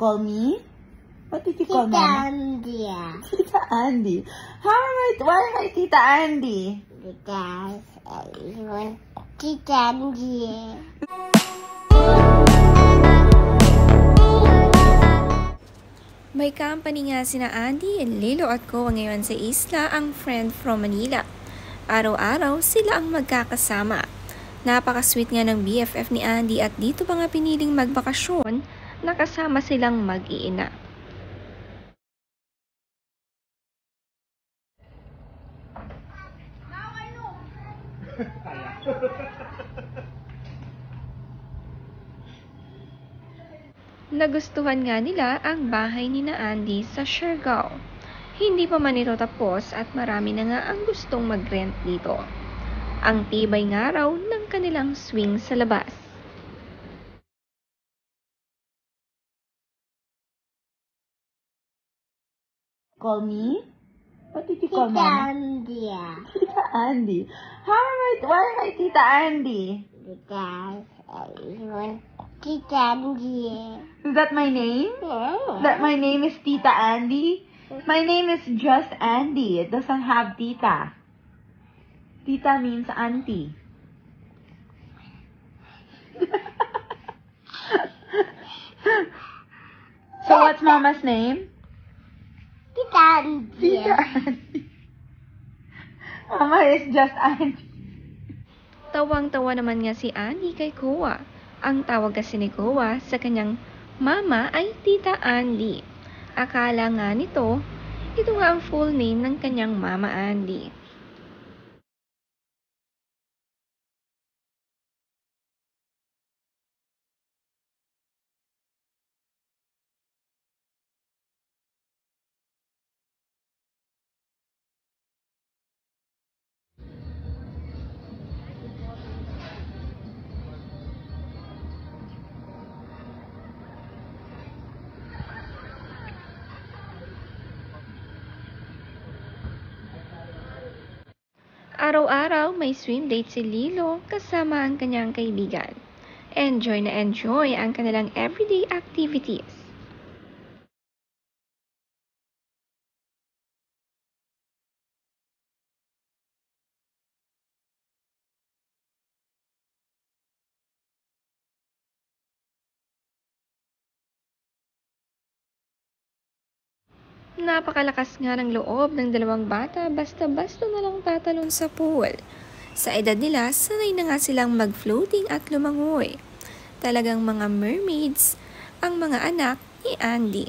Call me? What did you call me? Tita Andy. Tita Andy. Why am I Tita Andy? Because Tita Andy. May company nga sina Andy, Lilo at Koa ngayon sa isla, ang friend from Manila. Araw-araw sila ang magkakasama. Napaka-sweet nga ng BFF ni Andy at dito pa nga piniling magbakasyon, nakasama silang mag-iina. Nagustuhan nga nila ang bahay ni na Andy sa Siargao. Hindi pa man ito tapos at marami na nga ang gustong mag-rent dito. Ang tibay nga raw ng kanilang swing sa labas. Call me? What did you call Tita me? Andy. Tita Andy. Why am I Tita Andy? Because Tita Andy. Is that my name? Yeah. That my name is Tita Andy? My name is just Andy. It doesn't have Tita. Tita means auntie. So what's Mama's name? Tita Andy. Tita Andy. Mama is just Auntie. Tawang-tawa naman nga si Andy kay Koa. Ang tawag kasi ni Koa sa kanyang mama ay Tita Andy. Akala nga nito, ito nga ang full name ng kanyang mama Andy. Araw-araw may swim date si Lilo kasama ang kanyang kaibigan. Enjoy na enjoy ang kanilang everyday activities. Napakalakas nga ng loob ng dalawang bata basta-basta na lang tatalon sa pool. Sa edad nila, sanay na nga silang mag-floating at lumangoy. Talagang mga mermaids ang mga anak ni Andy.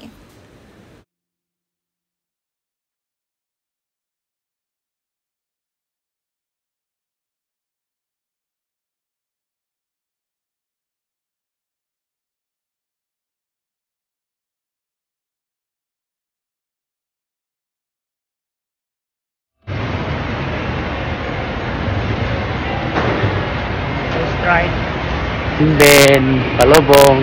Right. And then, palobong.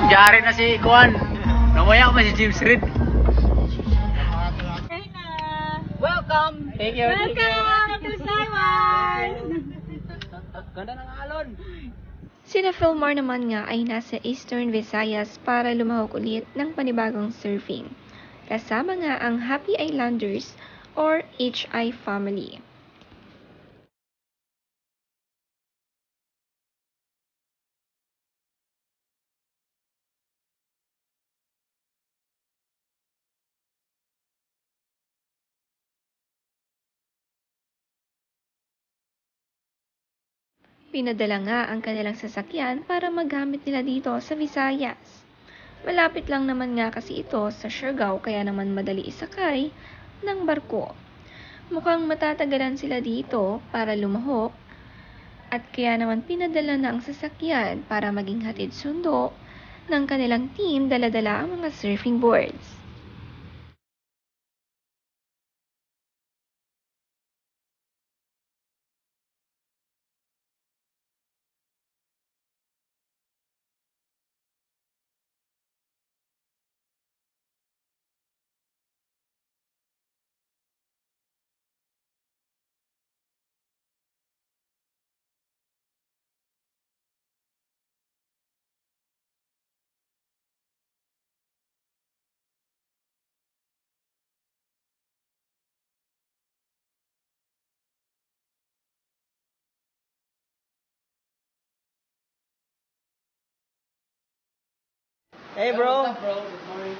Jari na si Kuan. Namaya ko si James Reid. Welcome! Thank you. Welcome to Taiwan! Ganda ng alon! Sina Philmar naman nga ay nasa Eastern Visayas para lumahok ulit ng panibagong surfing. Kasama nga ang Happy Islanders or HI family. Pinadala nga ang kanilang sasakyan para magamit nila dito sa Visayas. Malapit lang naman nga kasi ito sa Siargao kaya naman madali isakay ng barko. Mukhang matatagalan sila dito para lumahok at kaya naman pinadala na ang sasakyan para maging hatid sundo ng kanilang team dala-dala ang mga surfing boards. Hey, bro. What's up, bro? Good morning.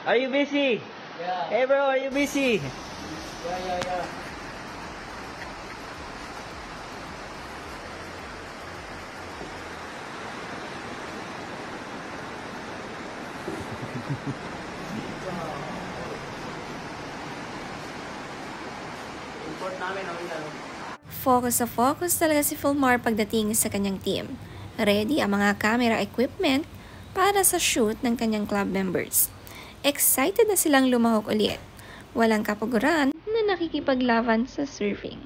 Are you busy? Yeah. Hey, bro, are you busy? Yeah. Import namin, Focus na focus talaga si Fulmar pagdating sa kanyang team. Ready ang mga camera equipment para sa shoot ng kanyang club members. Excited na silang lumahok ulit. Walang kapaguran na nakikipaglaban sa surfing.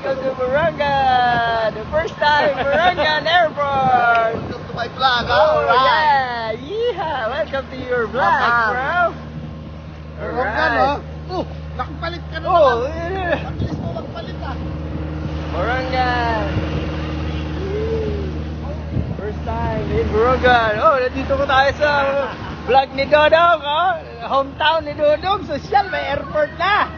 Welcome to Moronga! The first time Moronga Airport! Welcome to my vlog. Oh, yeah! Yeehaw! Welcome to your vlog, bro! Alright! Oh, nakapalit ka na Oh, naman. yeah. Ang bilis mo magpalit ah. Moronga! First time in Moronga. Oh, nandito ko tayo sa vlog ni Dodong, oh. Hometown ni Dodong. Social, may airport na.